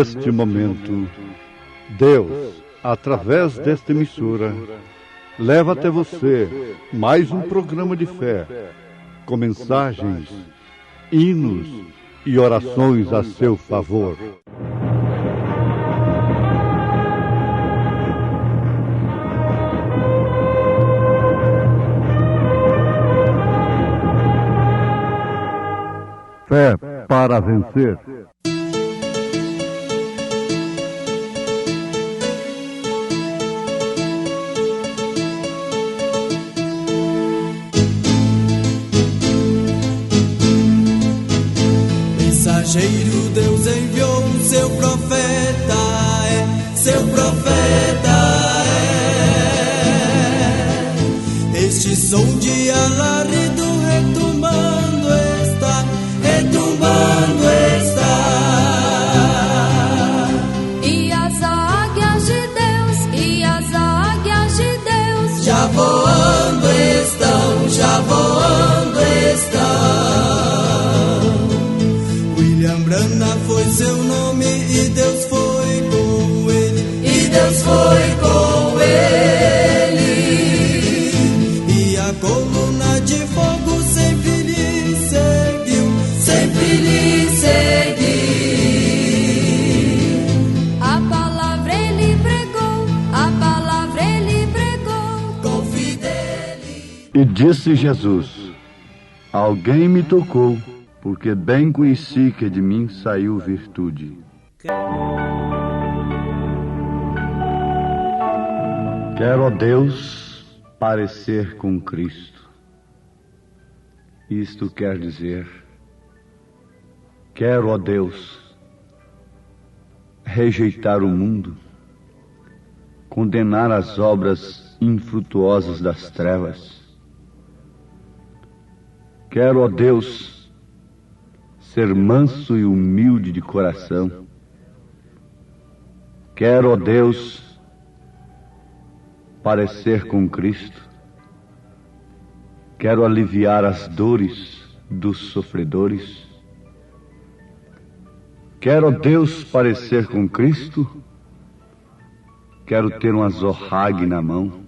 neste momento, Deus, através desta emissora, leva até você mais um programa de fé, com mensagens, hinos e orações a seu favor. Fé para vencer. Mensageiro, Deus enviou seu profeta, seu profeta é. Este som de alarido retumbando está, retumbando está. E as águias de Deus, e as águias de Deus já voando estão, já voando estão. Brana foi seu nome e Deus foi com ele, e Deus foi com ele. E a coluna de fogo sempre lhe seguiu, sempre lhe seguiu. A palavra ele pregou, a palavra ele pregou com fidelidade. E disse Jesus: alguém me tocou, porque bem conheci que de mim saiu virtude. Quero, ó Deus, parecer com Cristo. Isto quer dizer, quero, ó Deus, rejeitar o mundo, condenar as obras infrutuosas das trevas. Quero, ó Deus, ser manso e humilde de coração. Quero, ó Deus, parecer com Cristo. Quero aliviar as dores dos sofredores. Quero, ó Deus, parecer com Cristo. Quero ter um azorrague na mão.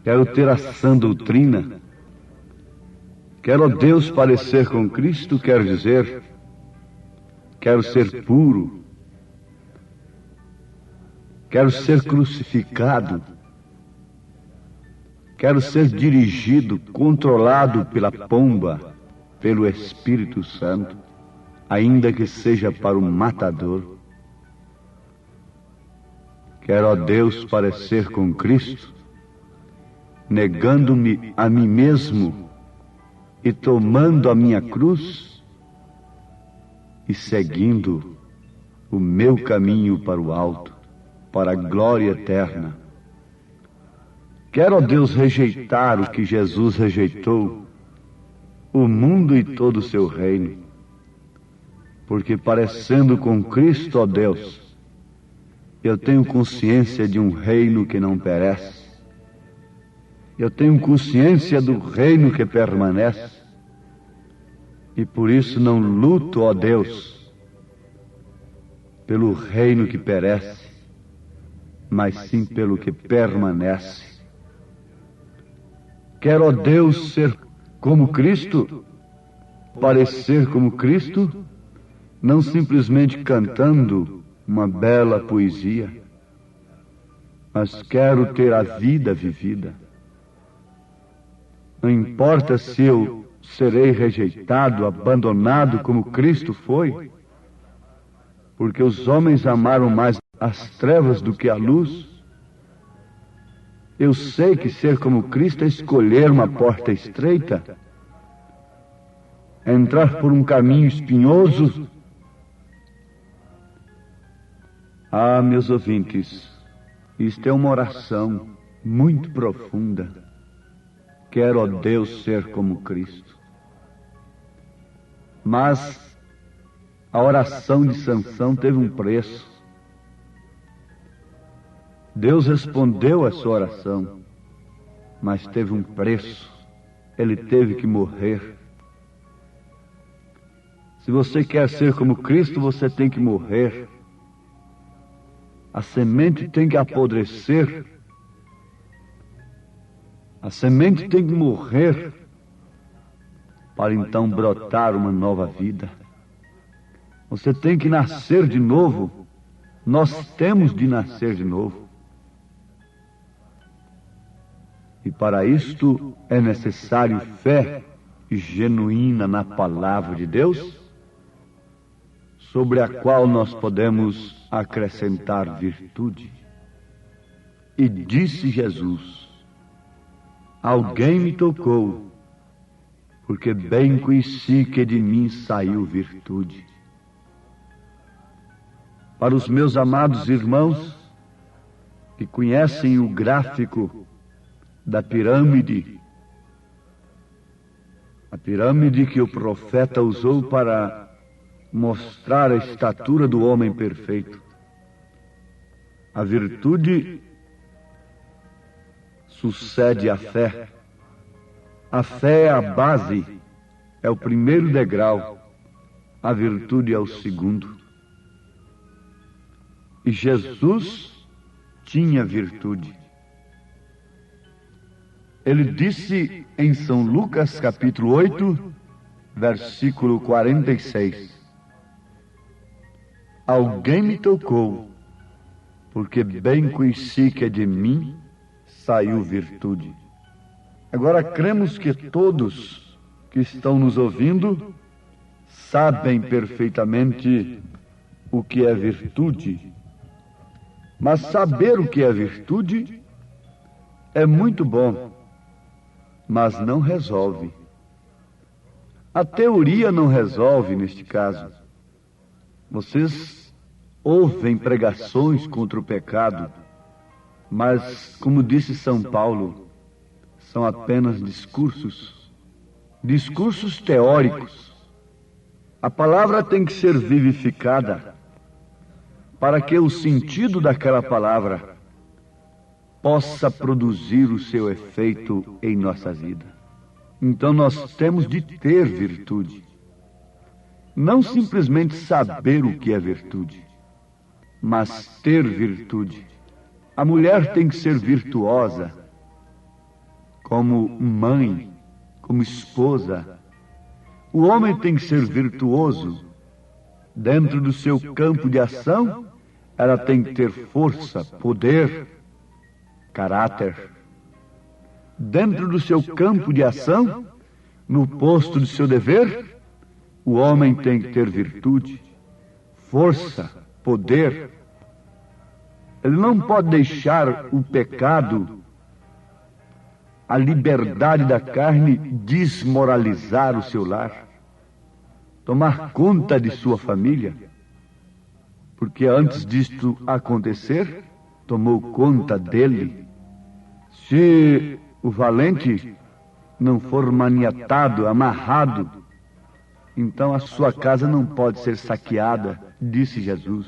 Quero ter a sã doutrina. Quero, ó Deus, parecer com Cristo, quer dizer, quero ser puro, quero ser crucificado, quero ser dirigido, controlado pela pomba, pelo Espírito Santo, ainda que seja para o matador. Quero, ó Deus, parecer com Cristo, negando-me a mim mesmo, e tomando a minha cruz e seguindo o meu caminho para o alto, para a glória eterna. Quero, ó Deus, rejeitar o que Jesus rejeitou, o mundo e todo o seu reino, porque parecendo com Cristo, ó Deus, eu tenho consciência de um reino que não perece. Eu tenho consciência do reino que permanece. E por isso não luto, ó Deus, pelo reino que perece, mas sim pelo que permanece. Quero, ó Deus, ser como Cristo, parecer como Cristo, não simplesmente cantando uma bela poesia, mas quero ter a vida vivida. Não importa se eu serei rejeitado, abandonado como Cristo foi, porque os homens amaram mais as trevas do que a luz. Eu sei que ser como Cristo é escolher uma porta estreita, é entrar por um caminho espinhoso. Ah, meus ouvintes, isto é uma oração muito profunda. Quero, ó Deus, ser como Cristo. Mas a oração de Sansão teve um preço. Deus respondeu a sua oração, mas teve um preço. Ele teve que morrer. Se você quer ser como Cristo, você tem que morrer. A semente tem que apodrecer. A semente tem que morrer para então brotar uma nova vida. Você tem que nascer de novo. Nós temos de nascer de novo. E para isto é necessário fé genuína na palavra de Deus, sobre a qual nós podemos acrescentar virtude. E disse Jesus: alguém me tocou, porque bem conheci que de mim saiu virtude. Para os meus amados irmãos que conhecem o gráfico da pirâmide, a pirâmide que o profeta usou para mostrar a estatura do homem perfeito, a virtude sucede à fé. A fé é a base, é o primeiro degrau, a virtude é o segundo. E Jesus tinha virtude. Ele disse em São Lucas capítulo 8, versículo 46: alguém me tocou, porque bem conheci que de mim saiu virtude. Agora cremos que todos que estão nos ouvindo sabem perfeitamente o que é virtude. Mas saber o que é virtude é muito bom, mas não resolve. A teoria não resolve neste caso. Vocês ouvem pregações contra o pecado, mas, como disse São Paulo, são apenas discursos teóricos. A palavra tem que ser vivificada para que o sentido daquela palavra possa produzir o seu efeito em nossa vida. Então nós temos de ter virtude. Não simplesmente saber o que é virtude, mas ter virtude. A mulher tem que ser virtuosa, como mãe, como esposa. O homem tem que ser virtuoso. Dentro do seu campo de ação, ela tem que ter força, poder, caráter. Dentro do seu campo de ação, no posto do seu dever, o homem tem que ter virtude, força, poder. Ele não pode deixar o pecado, a liberdade da carne, desmoralizar o seu lar, tomar conta de sua família, porque antes disto acontecer, tomou conta dele. Se o valente não for maniatado, amarrado, então a sua casa não pode ser saqueada, disse Jesus.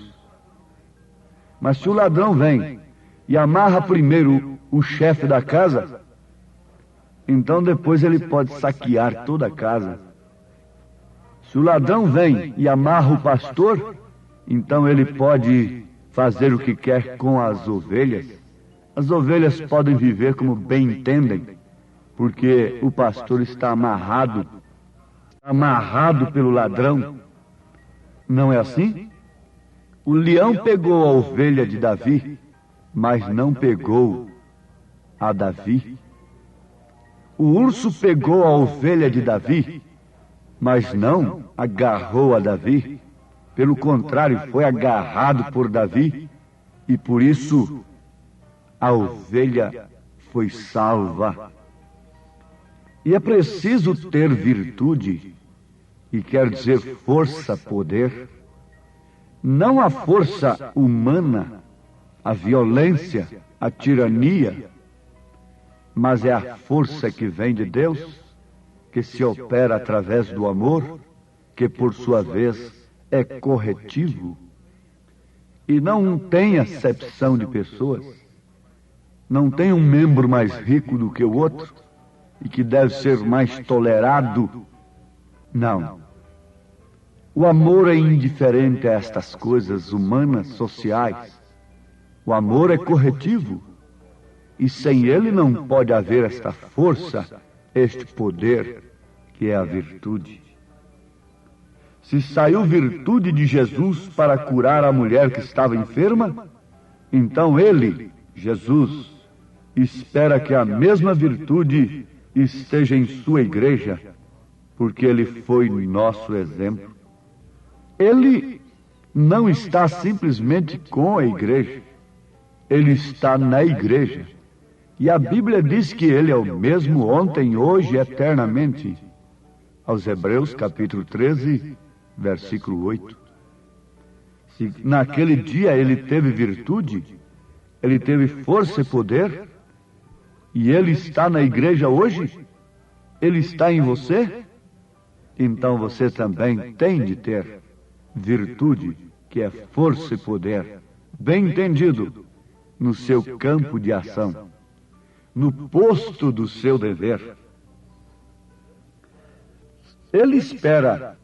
Mas se o ladrão vem e amarra primeiro o chefe da casa, então depois ele pode saquear toda a casa. Se o ladrão vem e amarra o pastor, então ele pode fazer o que quer com as ovelhas. As ovelhas podem viver como bem entendem, porque o pastor está amarrado pelo ladrão. Não é assim? O leão pegou a ovelha de Davi, mas não pegou a Davi. O urso pegou a ovelha de Davi, mas não agarrou a Davi. Pelo contrário, foi agarrado por Davi, e por isso a ovelha foi salva. E é preciso ter virtude, e quer dizer força, poder. Não a força humana, a violência, a tirania, mas é a força que vem de Deus, que se opera através do amor, que por sua vez é corretivo e não tem acepção de pessoas. Não tem um membro mais rico do que o outro e que deve ser mais tolerado. Não. O amor é indiferente a estas coisas humanas, sociais. O amor é corretivo, e sem ele não pode haver esta força, este poder, que é a virtude. Se saiu virtude de Jesus para curar a mulher que estava enferma, então ele, Jesus, espera que a mesma virtude esteja em sua igreja, porque ele foi nosso exemplo. Ele não está simplesmente com a igreja, ele está na igreja. E a Bíblia diz que ele é o mesmo ontem, hoje e eternamente. Aos Hebreus, capítulo 13, versículo 8. Se naquele dia ele teve virtude, ele teve força e poder, e ele está na igreja hoje, ele está em você, então você também tem de ter virtude, que é força e poder, bem entendido, no seu campo de ação, no posto do seu dever. Ele espera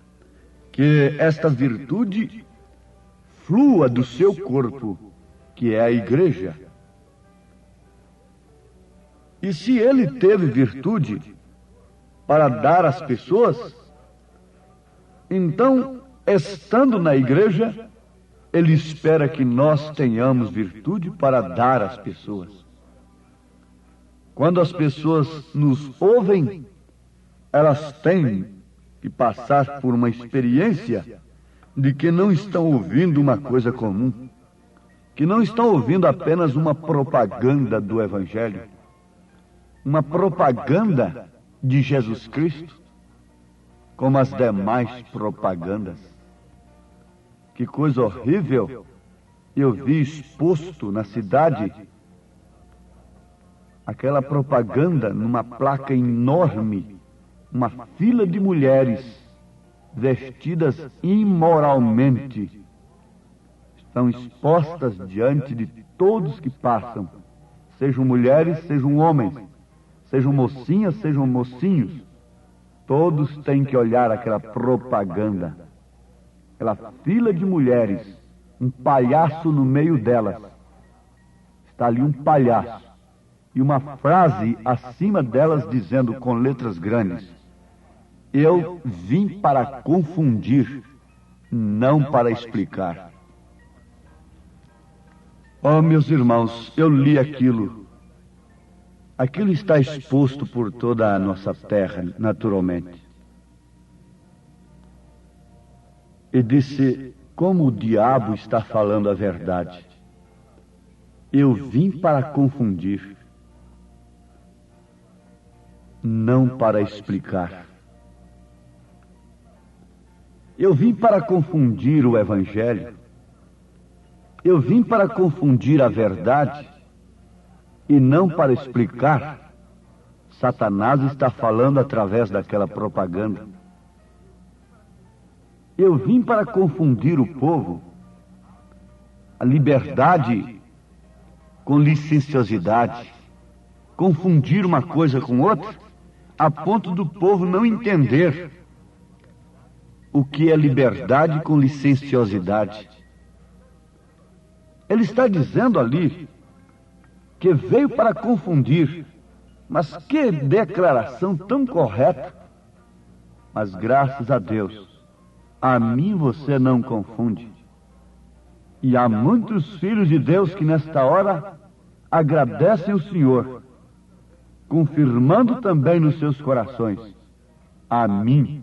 que esta virtude flua do seu corpo, que é a igreja. E se ele teve virtude para dar às pessoas, então, estando na igreja, ele espera que nós tenhamos virtude para dar às pessoas. Quando as pessoas nos ouvem, elas têm que passar por uma experiência de que não estão ouvindo uma coisa comum, que não estão ouvindo apenas uma propaganda do Evangelho, uma propaganda de Jesus Cristo, como as demais propagandas. Que coisa horrível eu vi exposto na cidade, aquela propaganda numa placa enorme, uma fila de mulheres vestidas imoralmente, estão expostas diante de todos que passam, sejam mulheres, sejam homens, sejam mocinhas, sejam mocinhos, todos têm que olhar aquela propaganda, aquela fila de mulheres, um palhaço no meio delas. Está ali um palhaço e uma frase acima delas dizendo com letras grandes: eu vim para confundir, não para explicar. Oh, meus irmãos, eu li aquilo. Aquilo está exposto por toda a nossa terra, naturalmente. E disse: como o diabo está falando a verdade. Eu vim para confundir, não para explicar. Eu vim para confundir o Evangelho. Eu vim para confundir a verdade e não para explicar. Satanás está falando através daquela propaganda. Eu vim para confundir o povo, a liberdade com licenciosidade, confundir uma coisa com outra, a ponto do povo não entender o que é liberdade com licenciosidade. Ele está dizendo ali que veio para confundir, mas que declaração tão correta. Mas graças a Deus, a mim você não confunde. E há muitos filhos de Deus que nesta hora agradecem o Senhor, confirmando também nos seus corações: a mim,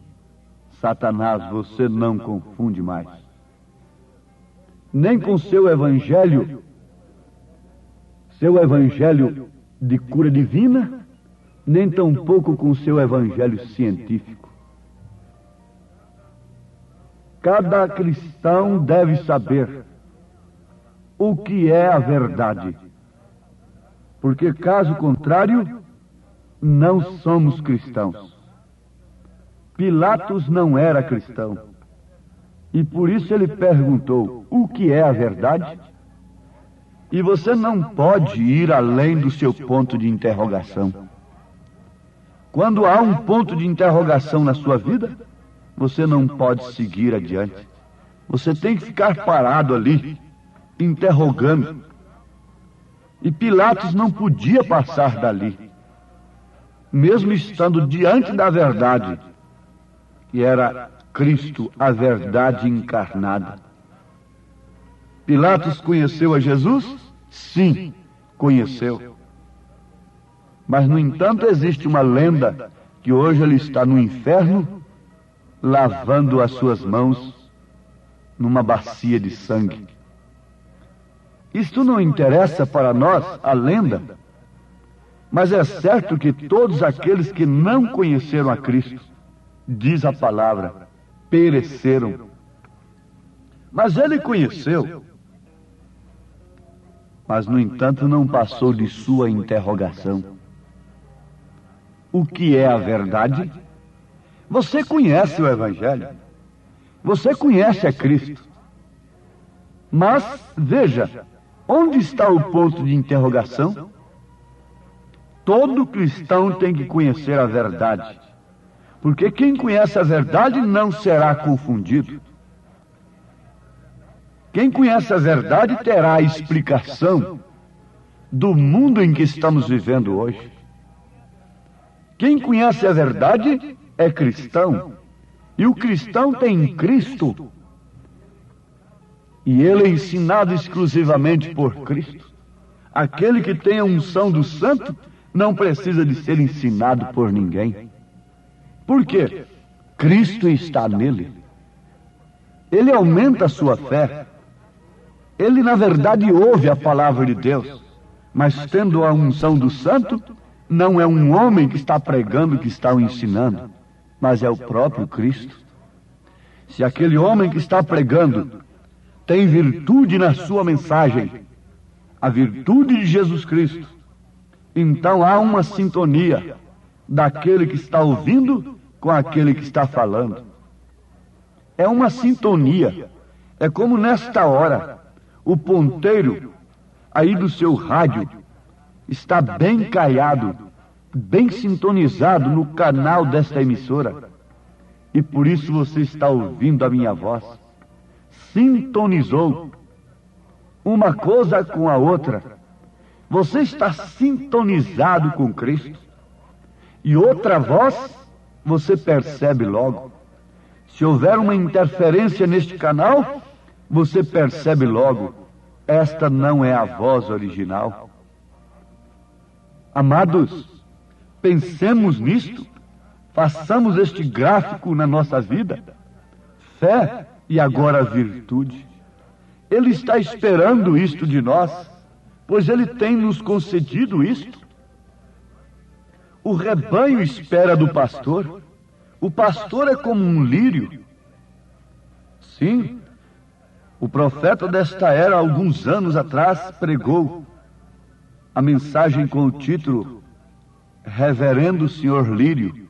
Satanás, você não confunde mais. Nem com seu evangelho de cura divina, nem tampouco com seu evangelho científico. Cada cristão deve saber o que é a verdade, porque caso contrário, não somos cristãos. Pilatos não era cristão, e por isso ele perguntou: o que é a verdade? E você não pode ir além do seu ponto de interrogação. Quando há um ponto de interrogação na sua vida, você não pode seguir adiante. Você tem que ficar parado ali, interrogando, E Pilatos não podia passar dali, mesmo estando diante da verdade, que era Cristo, a verdade encarnada. Pilatos conheceu a Jesus? Sim, conheceu. Mas, no entanto, existe uma lenda que hoje ele está no inferno, lavando as suas mãos numa bacia de sangue. Isto não interessa para nós, a lenda, mas é certo que todos aqueles que não conheceram a Cristo, diz a palavra, pereceram. Mas ele conheceu, mas, no entanto, não passou de sua interrogação. O que é a verdade? Você conhece o Evangelho. Você conhece a Cristo. Mas, veja, onde está o ponto de interrogação? Todo cristão tem que conhecer a verdade. Porque quem conhece a verdade não será confundido. Quem conhece a verdade terá a explicação do mundo em que estamos vivendo hoje. Quem conhece a verdade é cristão. E o cristão tem Cristo. E ele é ensinado exclusivamente por Cristo. Aquele que tem a unção do Santo não precisa de ser ensinado por ninguém. Por quê? Cristo está nele. Ele aumenta a sua fé. Ele, na verdade, ouve a palavra de Deus. Mas, tendo a unção do Santo, não é um homem que está pregando, que está o ensinando, mas é o próprio Cristo. Se aquele homem que está pregando tem virtude na sua mensagem, a virtude de Jesus Cristo, então há uma sintonia daquele que está ouvindo com aquele que está falando. É uma sintonia. É como nesta hora, o ponteiro aí do seu rádio está bem caiado, bem sintonizado no canal desta emissora. E por isso você está ouvindo a minha voz. Sintonizou uma coisa com a outra. Você está sintonizado com Cristo. E outra voz, você percebe logo. Se houver uma interferência neste canal, você percebe logo. Esta não é a voz original. Amados, pensemos nisto. Façamos este gráfico na nossa vida. Fé e agora virtude. Ele está esperando isto de nós, pois Ele tem nos concedido isto. O rebanho espera do pastor. O pastor é como um lírio. Sim, o profeta desta era, alguns anos atrás, pregou a mensagem com o título Reverendo Senhor Lírio.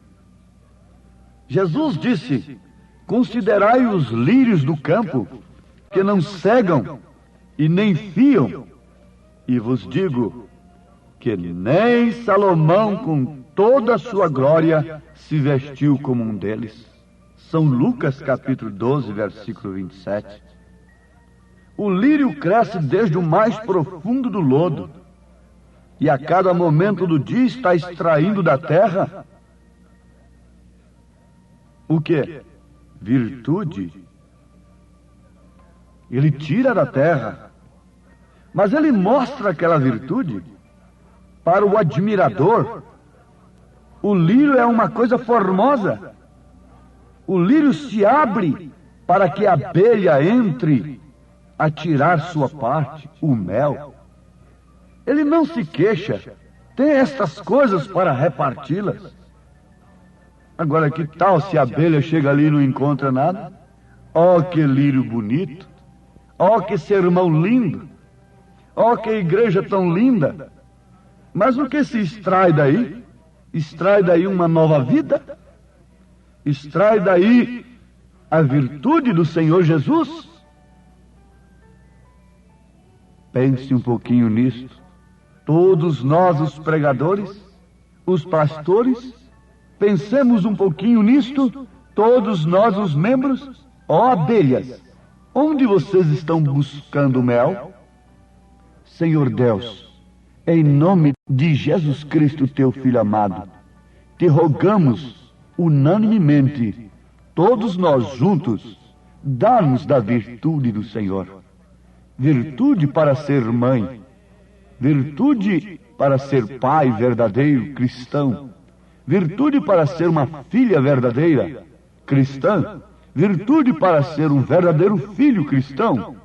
Jesus disse: considerai os lírios do campo, que não cegam e nem fiam, e vos digo que nem Salomão, com toda a sua glória, se vestiu como um deles. São Lucas capítulo 12, versículo 27. O lírio cresce desde o mais profundo do lodo, e a cada momento do dia está extraindo da terra o quê? Virtude. Ele tira da terra, mas ele mostra aquela virtude para o admirador. O lírio é uma coisa formosa. O lírio se abre para que a abelha entre a tirar sua parte, o mel. Ele não se queixa, tem estas coisas para reparti-las. Agora, que tal se a abelha chega ali e não encontra nada? Oh, que lírio bonito! Oh, que sermão lindo! Oh, que igreja tão linda! Mas o que se extrai daí? Extrai daí uma nova vida? Extrai daí a virtude do Senhor Jesus? Pense um pouquinho nisto. Todos nós, os pregadores, os pastores, pensemos um pouquinho nisto. Todos nós, os membros. Ó abelhas, onde vocês estão buscando mel? Senhor Deus, Em nome de Jesus Cristo, teu Filho amado, te rogamos unanimemente, todos nós juntos, dá-nos da virtude do Senhor. Virtude para ser mãe, virtude para ser pai verdadeiro cristão, virtude para ser uma filha verdadeira cristã, virtude para ser um verdadeiro filho cristão,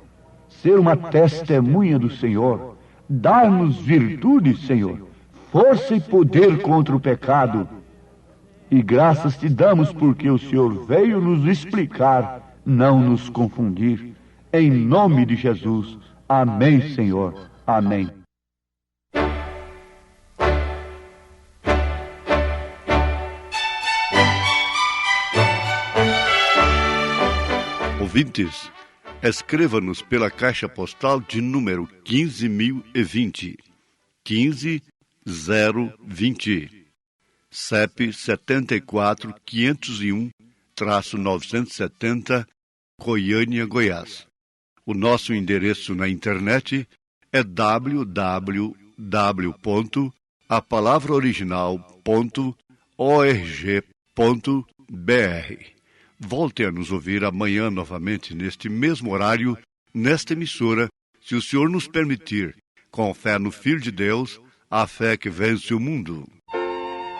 ser uma testemunha do Senhor. Dá-nos virtude, Senhor, força e poder contra o pecado. E graças te damos porque o Senhor veio nos explicar, não nos confundir. Em nome de Jesus. Amém, Senhor. Amém. Ouvintes, escreva-nos pela caixa postal de número 15.020, 15020, CEP 74.501-970, Goiânia, Goiás. O nosso endereço na internet é www.apalavraoriginal.org.br. Volte a nos ouvir amanhã novamente neste mesmo horário, nesta emissora, se o Senhor nos permitir, com fé no Filho de Deus, a fé que vence o mundo.